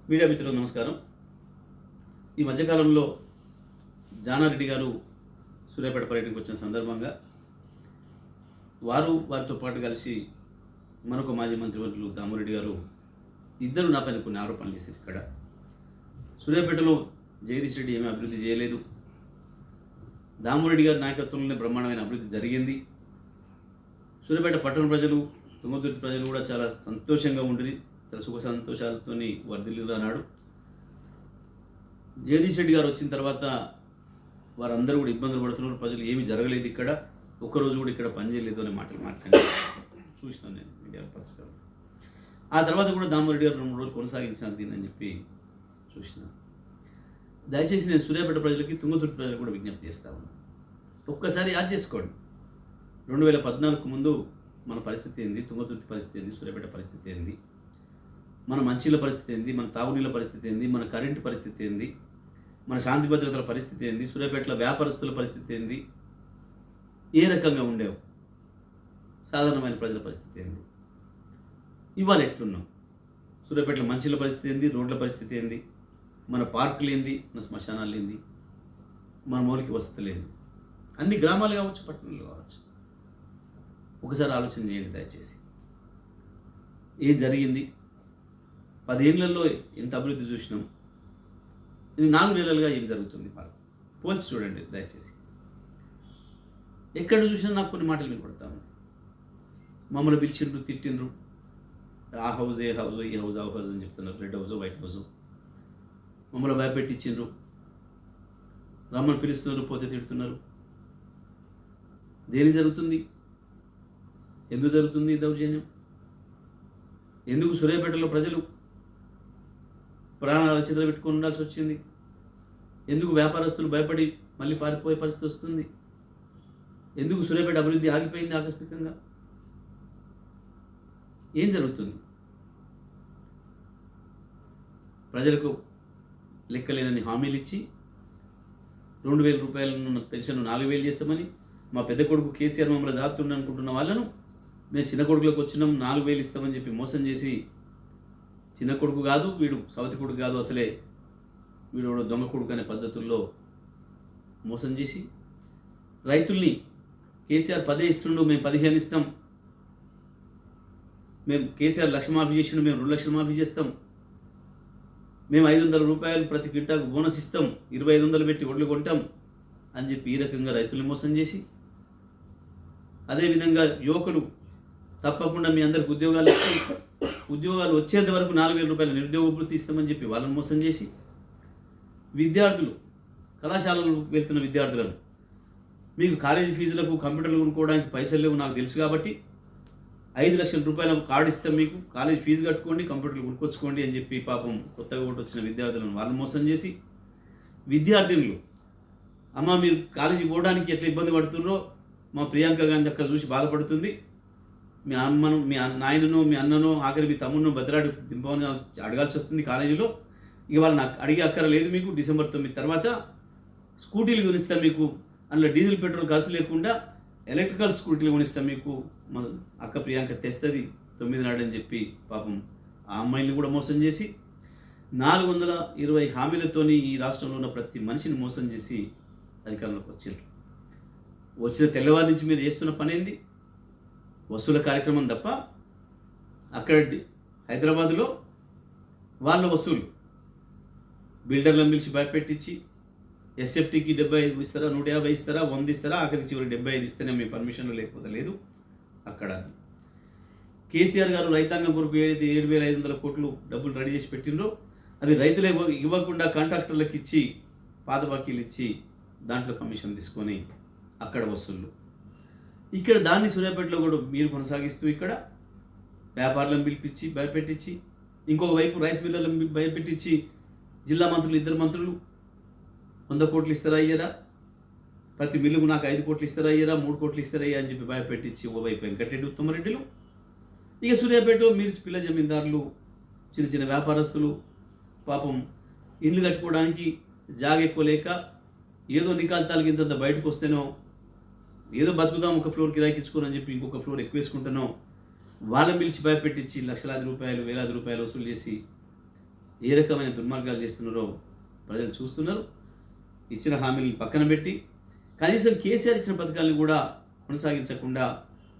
Media మిత్రులకు నమస్కారం. ఈ మధ్యకాలంలో జానారెడ్డి గారు సూర్యాపేట పర్యటనకు వచ్చిన సందర్భంగా వారితో పాటు కలిసి మరొక మాజీ మంత్రివర్యులు దామోరెడ్డి గారు ఇద్దరు నా పైన కొన్ని ఆరోపణలు చేశారు. ఇక్కడ సూర్యాపేటలో జగదీష్ రెడ్డి ఏమీ అభివృద్ధి చేయలేదు, దామోరెడ్డి గారి నాయకత్వంలోనే బ్రహ్మాండమైన అభివృద్ధి జరిగింది, సూర్యాపేట పట్టణ ప్రజలు తుంగతుర్తి ప్రజలు కూడా చాలా సంతోషంగా ఉండి చాలా సుఖ సంతోషాలతో వర్ధిల్లుగా అన్నాడు. జగదీష్ రెడ్డి గారు వచ్చిన తర్వాత వారందరూ కూడా ఇబ్బందులు పడుతున్నారు, ప్రజలు ఏమీ జరగలేదు, ఇక్కడ ఒక్కరోజు కూడా ఇక్కడ పనిచేయలేదు అనే మాటలు మాట్లాడి చూసినాను నేను మీడియా పత్రికలు. ఆ తర్వాత కూడా దామోరెడ్డి గారు 2-3 రోజులు కొనసాగించాను దీన్ని అని చెప్పి చూసినాను. దయచేసి నేను సూర్యాపేట ప్రజలకి తుంగతుర్తి ప్రజలకు కూడా విజ్ఞప్తి చేస్తా ఉన్నాను. ఒక్కసారి యాద్ చేసుకోండి, 2014 ముందు మన పరిస్థితి ఏంది, తుంగతుర్తి పరిస్థితి ఏంది, సూర్యాపేట పరిస్థితి ఏంది, మన మంచిల పరిస్థితి ఏంది, మన తాగునీళ్ళ పరిస్థితి ఏంది, మన కరెంటు పరిస్థితి ఏంది, మన శాంతి భద్రతల పరిస్థితి ఏంది, సూర్యాపేటలో వ్యాపారస్తుల పరిస్థితి ఏంది, ఏ రకంగా ఉండేవు, సాధారణమైన ప్రజల పరిస్థితి ఏంది, ఇవాళ ఎట్లున్నాం, సూర్యాపేటలో మంచిల పరిస్థితి ఏంది, రోడ్ల పరిస్థితి ఏంది, మన పార్కులు ఏంది, మన శ్మశానాలు ఏంది, మన మౌలిక వసతులు ఏంది, అన్ని గ్రామాలు కావచ్చు పట్టణాలు కావచ్చు. ఒకసారి ఆలోచన చేయండి దయచేసి. ఏం జరిగింది, 10 ఏళ్లలో ఎంత అభివృద్ధి చూసినాం, ఇది 4 నెలలుగా ఏం జరుగుతుంది మనం పోల్చి చూడండి దయచేసి. ఎక్కడ చూసినా నాకు కొన్ని మాటలు వినపడతాము. మమ్మల్ని పిలిచిండ్రు, తిట్టిండ్రు, ఆ హౌజ్ ఏ హౌజ్, ఈ హౌజ్ ఆ హౌజ్ అని చెప్తున్నారు, రెడ్ హౌజ్ వైట్ హౌజ్, మమ్మల్ని భయపెట్టించిండ్రు, రమ్మని పిలుస్తున్నారు, పోతే తిడుతున్నారు. దేని జరుగుతుంది, ఎందుకు జరుగుతుంది ఈ దౌర్జన్యం, ఎందుకు సూర్యాపేటలో ప్రజలు ప్రాణాల చేతులు పెట్టుకొని ఉండాల్సి వచ్చింది, ఎందుకు వ్యాపారస్తులు భయపడి మళ్ళీ పారిపోయే పరిస్థితి వస్తుంది, ఎందుకు సూర్యాపేట అభివృద్ధి ఆగిపోయింది ఆకస్మికంగా, ఏం జరుగుతుంది? ప్రజలకు లెక్కలేనని హామీలు ఇచ్చి 2,000 రూపాయలను పెన్షన్ 4,000 చేస్తామని, మా పెద్ద కొడుకు కేసీఆర్ మమ్మల్ని జాతుండ అనుకుంటున్న వాళ్ళను మేము చిన్న కొడుకులకు వచ్చినాం 4,000 ఇస్తామని చెప్పి మోసం చేసి, చిన్న కొడుకు కాదు వీడు, సవతి కొడుకు కాదు, అసలే వీడు దొంగ కొడుకు అనే పద్ధతుల్లో మోసం చేసి రైతుల్ని కేసీఆర్ 10 ఇస్తుండు, మేము 15 ఇస్తాం, మేము కేసీఆర్ 1,00,000 మాఫీ చేసిండు, మేము 2,00,000 మాఫీ చేస్తాం, మేము 500 రూపాయలు ప్రతి కింటాకు బోనస్ ఇస్తాం, 2,500 పెట్టి ఒడ్లు కొంటాం అని చెప్పి ఈ రకంగా రైతుల్ని మోసం చేసి, అదేవిధంగా యువకులు తప్పకుండా మీ అందరికి ఉద్యోగాలు ఇస్తాం, ఉద్యోగాలు వచ్చేంత వరకు 4,000 రూపాయలు నిరుద్యోగ వృత్తి ఇస్తామని చెప్పి వాళ్ళని మోసం చేసి, విద్యార్థులు కళాశాలలు వెళ్తున్న విద్యార్థులను మీకు కాలేజీ ఫీజులకు కంప్యూటర్లు కొనుక్కోవడానికి పైసలు లేవు నాకు తెలుసు కాబట్టి 5,00,000 రూపాయల కార్డు ఇస్తాం, మీకు కాలేజీ ఫీజు కట్టుకోండి, కంప్యూటర్లు కొనుక్కొచ్చుకోండి అని చెప్పి పాపం కొత్తగా ఒకటి వచ్చిన విద్యార్థులను వాళ్ళని మోసం చేసి, విద్యార్థినులు అమ్మ మీరు కాలేజీ పోవడానికి ఎట్లా ఇబ్బంది పడుతున్నారో మా ప్రియాంక గాంధీ అక్క చూసి బాధపడుతుంది, మీ అమ్మను మీ నాయనను మీ అన్నను ఆఖరి మీ తమ్మును బతిరాడు దింపమని అడగాల్సి వస్తుంది కాలేజీలో, ఇక వాళ్ళని అడిగే అక్కర లేదు, మీకు డిసెంబర్ 9 తర్వాత స్కూటీలు కొనిస్తాం, మీకు అందులో డీజిల్ పెట్రోల్ ఖర్చు లేకుండా ఎలక్ట్రికల్ స్కూటీలు కొనిస్తాం, మీకు మా అక్క ప్రియాంక తెస్తుంది 9 నాడు అని చెప్పి పాపం ఆ అమ్మాయిని కూడా మోసం చేసి 420 హామీలతోని ఈ రాష్ట్రంలో ఉన్న ప్రతి మనిషిని మోసం చేసి అధికారంలోకి వచ్చారు. వచ్చిన తెల్లవారి నుంచి మీరు చేస్తున్న పని ఏంది, వసూల కార్యక్రమం తప్ప. అక్కడ హైదరాబాదులో వాళ్ళ వసూలు బిల్డర్లను పిలిచి భయపెట్టించి ఎస్ఎఫ్టీకి 75 ఇస్తారా, 150 ఇస్తారా, 100 ఇస్తారా, ఆఖరికి చివరి 75 ఇస్తేనే మీ పర్మిషన్లు లేకపోతే లేదు. అక్కడ అది కేసీఆర్ గారు రైతాంగం కొరకు 7,500 కోట్లు డబ్బులు రెడీ చేసి పెట్టినరో అవి రైతులే ఇవ్వకుండా కాంట్రాక్టర్లకు ఇచ్చి పాత బాకీలు ఇచ్చి దాంట్లో కమిషన్ తీసుకొని అక్కడ వసూళ్ళు. ఇక్కడ దాన్ని సూర్యాపేటలో కూడా మీరు కొనసాగిస్తూ ఇక్కడ వ్యాపారులను పిలిపించి భయపెట్టించి, ఇంకొక వైపు రైస్ మిల్లర్లను భయపెట్టించి జిల్లా మంత్రులు 2 మంత్రులు 100 కోట్లు ఇస్తారా అయ్యారా, ప్రతి మిల్లుకు నాకు 5 కోట్లు ఇస్తారా అయ్యారా, 3 కోట్లు ఇస్తారా అయ్యా అని చెప్పి భయపెట్టించి ఓవైపు వెంకటరెడ్డి ఉత్తమరెడ్డిలు, ఇక సూర్యాపేట మీరు పిల్ల జమీందారులు చిన్న చిన్న వ్యాపారస్తులు పాపం ఇండ్లు కట్టుకోవడానికి జాగ ఎక్కువ లేక ఏదో నికాల్తాలకి ఇంత బయటకు వస్తేనో ఏదో బతుకుదాం ఒక ఫ్లోర్ కిరాయికి ఇచ్చుకోనని చెప్పి ఇంకొక ఫ్లోర్ ఎక్కువ వేసుకుంటానో వాళ్ళని పిలిచి భయపెట్టించి లక్షలాది రూపాయలు వేలాది రూపాయలు వసూలు చేసి ఏ రకమైన దుర్మార్గాలు చేస్తున్నారో ప్రజలు చూస్తున్నారు. ఇచ్చిన హామీలను పక్కన పెట్టి కనీసం కేసీఆర్ ఇచ్చిన పథకాలను కూడా కొనసాగించకుండా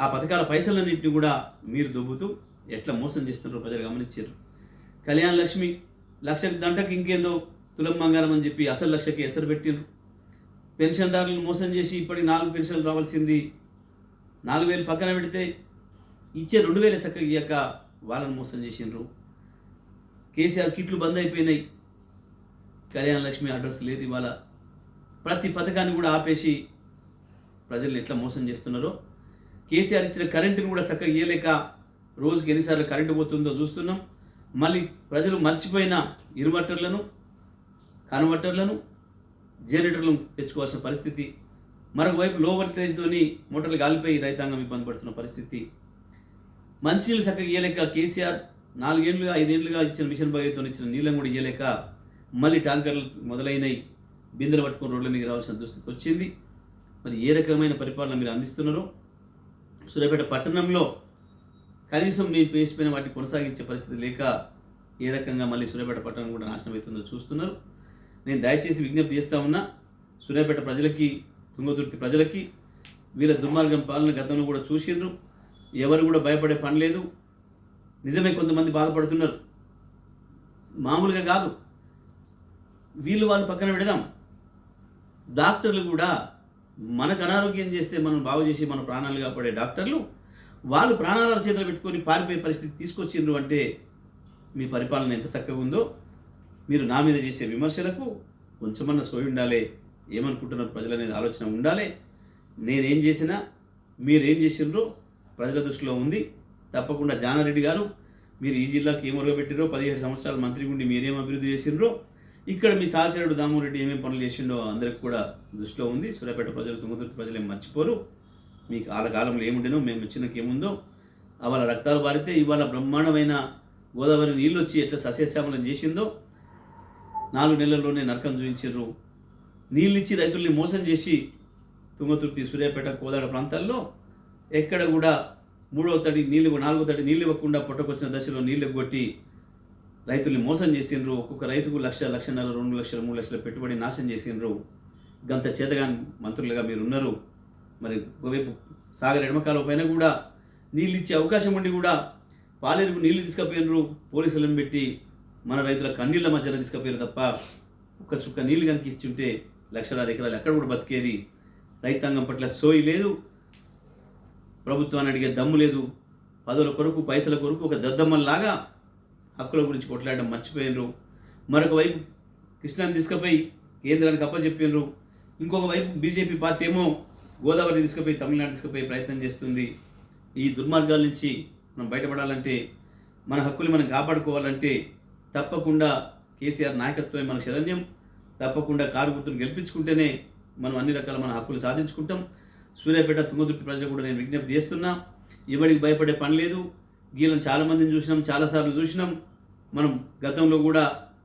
ఆ పథకాల పైసలన్నింటినీ కూడా మీరు దొబ్బుతూ ఎట్లా మోసం చేస్తున్నారో ప్రజలు గమనించారు. కళ్యాణ లక్ష్మి లక్షకి దంటకి ఇంకేందో తులం బంగారం అని చెప్పి అసలు లక్షకి ఎసరు పెట్టిండ్రు. పెన్షన్దారులను మోసం చేసి ఇప్పటికి 4 పెన్షన్లు రావాల్సింది 4,000 పక్కన పెడితే ఇచ్చే 2,000 చక్కగా ఇయ్యక వాళ్ళని మోసం చేసిండ్రు. కేసీఆర్ కిట్లు బంద్ అయిపోయినాయి. కళ్యాణ లక్ష్మి అడ్రస్ లేదు. ఇవాళ ప్రతి పథకాన్ని కూడా ఆపేసి ప్రజల్ని ఎట్లా మోసం చేస్తున్నారో, కేసీఆర్ ఇచ్చిన కరెంటుని కూడా చక్కగా ఇయ్యలేక రోజుకి ఎన్నిసార్లు కరెంటు పోతుందో చూస్తున్నాం. మళ్ళీ ప్రజలు మర్చిపోయిన ఇన్వర్టర్లను, కన్వర్టర్లను, జనరేటర్లను తెచ్చుకోవాల్సిన పరిస్థితి. మరొక వైపు లో వోల్టేజ్తోని మోటార్లు కాలిపోయి రైతాంగం ఇబ్బంది పడుతున్న పరిస్థితి. మంచినీళ్ళు చక్కగా ఇయ్యలేక కేసీఆర్ 4 ఏళ్ళుగా 5 ఏళ్ళుగా ఇచ్చిన మిషన్ భగీరథతో ఇచ్చిన నీళ్ళని కూడా ఇయ్యలేక మళ్ళీ ట్యాంకర్లు మొదలైనవి. బిందెలు పట్టుకొని రోడ్ల మీద రావాల్సిన దుస్థితి వచ్చింది. మరి ఏ రకమైన పరిపాలన మీరు అందిస్తున్నారో, సూర్యాపేట పట్టణంలో కనీసం మీరు వేసిపోయిన వాటిని కొనసాగించే పరిస్థితి లేక ఏ రకంగా మళ్ళీ సూర్యాపేట పట్టణం కూడా నాశనం అవుతుందో చూస్తున్నారు. నేను దయచేసి విజ్ఞప్తి చేస్తూ ఉన్నా, సూర్యాపేట ప్రజలకి, తుంగతుర్తి ప్రజలకి, వీళ్ళ దుర్మార్గం పాలన గతంలో కూడా చూసిండ్రు. ఎవరు కూడా భయపడే పని లేదు. నిజమే కొంతమంది బాధపడుతున్నారు, మామూలుగా కాదు. వాళ్ళు పక్కన పెడదాం. డాక్టర్లు కూడా మనకు అనారోగ్యం చేస్తే మనం బాగు చేసి మన ప్రాణాలు కాపాడే డాక్టర్లు వాళ్ళు ప్రాణాల చేతులు పెట్టుకొని పారిపోయే పరిస్థితి తీసుకొచ్చిండ్రు అంటే మీ పరిపాలన ఎంత చక్కగా ఉందో. మీరు నా మీద చేసే విమర్శలకు కొంచెమన్నా సోయి ఉండాలి. ఏమనుకుంటున్నారు ప్రజలు అనేది ఆలోచన ఉండాలి. నేనేం చేసినా మీరేం చేసిండ్రో ప్రజల దృష్టిలో ఉంది. తప్పకుండా జానారెడ్డి గారు, మీరు ఈ జిల్లాకి ఏం ఒరగబెట్టిరో, 17 సంవత్సరాల మంత్రి ఉండి మీరేం అభివృద్ధి చేసిండ్రో, ఇక్కడ మీ సహచరుడు దామోరెడ్డి ఏమేమి పనులు చేసిండో అందరికి కూడా దృష్టిలో ఉంది. సూర్యాపేట ప్రజలు, తుంగతుర్తి ప్రజలు ఏం మర్చిపోరు. మీకు వాళ్ళ కాలంలో ఏముండేనో, మేము వచ్చినకి ఏముందో, వాళ్ళ రక్తాలు బారితే ఇవాళ బ్రహ్మాండమైన గోదావరి నీళ్ళు వచ్చి ఎట్లా సస్యశ్యామలం చేసిందో 4 నెలల్లోనే నరకం చూపించారు. నీళ్ళు ఇచ్చి రైతుల్ని మోసం చేసి తుంగతుర్తి, సూర్యాపేట, కోదాడ ప్రాంతాల్లో ఎక్కడ కూడా 3వ తడి నీళ్ళు, 4వ తడి నీళ్ళు ఇవ్వకుండా పొట్టకొచ్చిన దశలో నీళ్ళు ఎగ్గొట్టి రైతుల్ని మోసం చేసిండ్రు. ఒక్కొక్క రైతుకు 1,00,000, 1,50,000, 2 లక్షలు, 3 లక్షల పెట్టుబడి నాశనం చేసిండ్రు. గంత చేతగాని మంత్రులుగా మీరు ఉన్నారు. మరి ఒకవైపు సాగర్ ఎడమకాల పైన కూడా నీళ్ళు ఇచ్చే అవకాశం ఉండి కూడా పాలేరుకు నీళ్లు తీసుకుపోయినరు. పోలీసులను పెట్టి మన రైతుల కన్నీళ్ల మధ్యన తీసుకుపోయారు తప్ప ఒక్క చుక్క నీళ్లు కనుక ఇచ్చుంటే లక్షలాది ఎకరాలు ఎక్కడ కూడా బతికేది. రైతాంగం పట్ల సోయి లేదు, ప్రభుత్వాన్ని అడిగే దమ్ము లేదు. పదవుల కొరకు, పైసల కొరకు ఒక దద్దమ్మల్లాగా హక్కుల గురించి కొట్లాడడం మర్చిపోయినరు. మరొక వైపు కృష్ణాని తీసుకుపోయి కేంద్రానికి అప్పచెప్పినరు. ఇంకొక వైపు బీజేపీ పార్టీ ఏమో గోదావరి తీసుకుపోయి తమిళనాడు తీసుకుపోయి ప్రయత్నం చేస్తుంది. ఈ దుర్మార్గాల నుంచి మనం బయటపడాలంటే, మన హక్కులు మనం కాపాడుకోవాలంటే తప్పకుండా కేసీఆర్ నాయకత్వమే మన శరణ్యం. తప్పకుండా కారు గుర్తును గెలిపించుకుంటేనే మనం అన్ని రకాల మన హక్కులు సాధించుకుంటాం. సూర్యాపేట, తుంగతుర్తి ప్రజలు కూడా నేను విజ్ఞప్తి చేస్తున్నా, ఎవరికి భయపడే పని లేదు. వీళ్ళని చాలామందిని చూసినాం, చాలాసార్లు చూసినాం. మనం గతంలో కూడా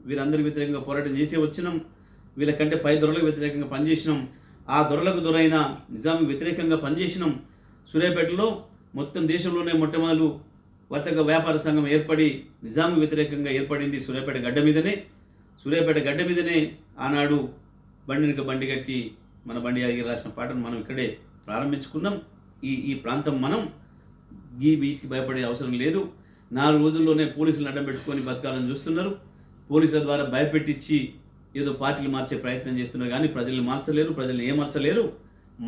వీరందరికి వ్యతిరేకంగా పోరాటం చేసే వచ్చినాం. వీళ్ళకంటే పై దొరలకు వ్యతిరేకంగా పనిచేసినాం. ఆ దొరలకు దొరైన నిజాంకి వ్యతిరేకంగా పనిచేసినాం. సూర్యాపేటలో మొత్తం దేశంలోనే మొట్టమొదలు వర్తక వ్యాపార సంఘం ఏర్పడి నిజాంకు వ్యతిరేకంగా ఏర్పడింది సూర్యాపేట గడ్డ మీదనే. సూర్యాపేట గడ్డ మీదనే ఆనాడు బండినక బండి కట్టి మన బండి ఆగి రాసిన పాటను మనం ఇక్కడే ప్రారంభించుకున్నాం. ఈ ప్రాంతం మనం వీటికి భయపడే అవసరం లేదు. 4 రోజుల్లోనే పోలీసులను అడ్డం పెట్టుకొని బతకాలని చూస్తున్నారు. పోలీసుల ద్వారా భయపెట్టించి ఏదో పార్టీలు మార్చే ప్రయత్నం చేస్తున్నారు. కానీ ప్రజల్ని మార్చలేరు, ప్రజల్ని ఏమార్చలేరు.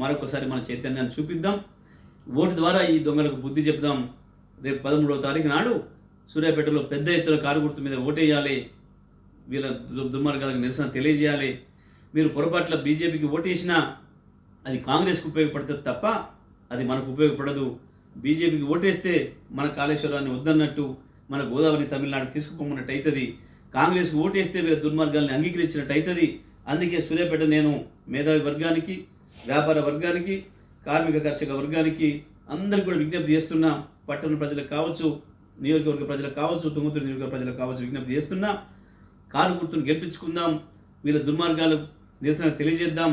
మరొకసారి మన చైతన్యాన్ని చూపిద్దాం. ఓటు ద్వారా ఈ దొంగలకు బుద్ధి చెప్దాం. రేపు 13వ తారీఖు నాడు సూర్యాపేటలో పెద్ద ఎత్తున కారు గుర్తు మీద ఓటేయాలి. వీళ్ళ దుర్మార్గాలకు నిరసన తెలియజేయాలి. మీరు పొరపాట్ల బీజేపీకి ఓటేసినా అది కాంగ్రెస్కి ఉపయోగపడుతుంది తప్ప అది మనకు ఉపయోగపడదు. బీజేపీకి ఓటేస్తే మన కాళేశ్వరాన్ని వద్దన్నట్టు, మన గోదావరి తమిళనాడు తీసుకుపోమన్నట్టు అవుతుంది. కాంగ్రెస్కి ఓటేస్తే వీళ్ళ దుర్మార్గాల్ని అంగీకరించినట్టు అవుతుంది. అందుకే సూర్యాపేట నేను మేధావి వర్గానికి, వ్యాపార వర్గానికి, కార్మిక కర్షక వర్గానికి అందరికీ కూడా విజ్ఞప్తి చేస్తున్నా. పట్టణ ప్రజలకు కావచ్చు, నియోజకవర్గ ప్రజలకు కావచ్చు, తుంగతుర్తి నియోజకవర్గ ప్రజలకు కావచ్చు, విజ్ఞప్తి చేస్తున్నా. కారు గుర్తును గెలిపించుకుందాం. వీళ్ళ దుర్మార్గాలు నిరసన తెలియజేద్దాం.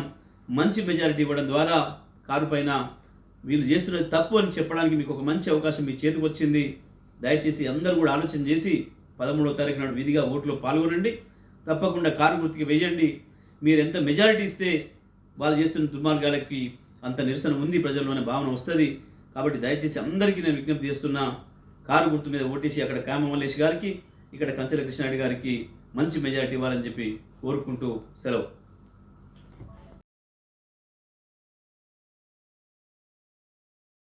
మంచి మెజారిటీ ఇవ్వడం ద్వారా కారు పైన వీళ్ళు చేస్తున్నది తప్పు అని చెప్పడానికి మీకు ఒక మంచి అవకాశం మీ చేతికి వచ్చింది. దయచేసి అందరూ కూడా ఆలోచన చేసి 13వ తారీఖు నాడు విధిగా ఓట్లో పాల్గొనండి. తప్పకుండా కారు గుర్తుకి వేయండి. మీరు ఎంత మెజారిటీ ఇస్తే వాళ్ళు చేస్తున్న దుర్మార్గాలకి అంత నిరసన ఉంది ప్రజల్లోనే భావన వస్తుంది. కాబట్టి దయచేసి అందరికీ నేను విజ్ఞప్తి చేస్తున్నా, కారు గుర్తు మీద ఓటేసి అక్కడ కామ మల్లేష్ గారికి, ఇక్కడ కంచెల కృష్ణారెడ్డి గారికి మంచి మెజారిటీ ఇవ్వాలని చెప్పి కోరుకుంటూ సెలవు.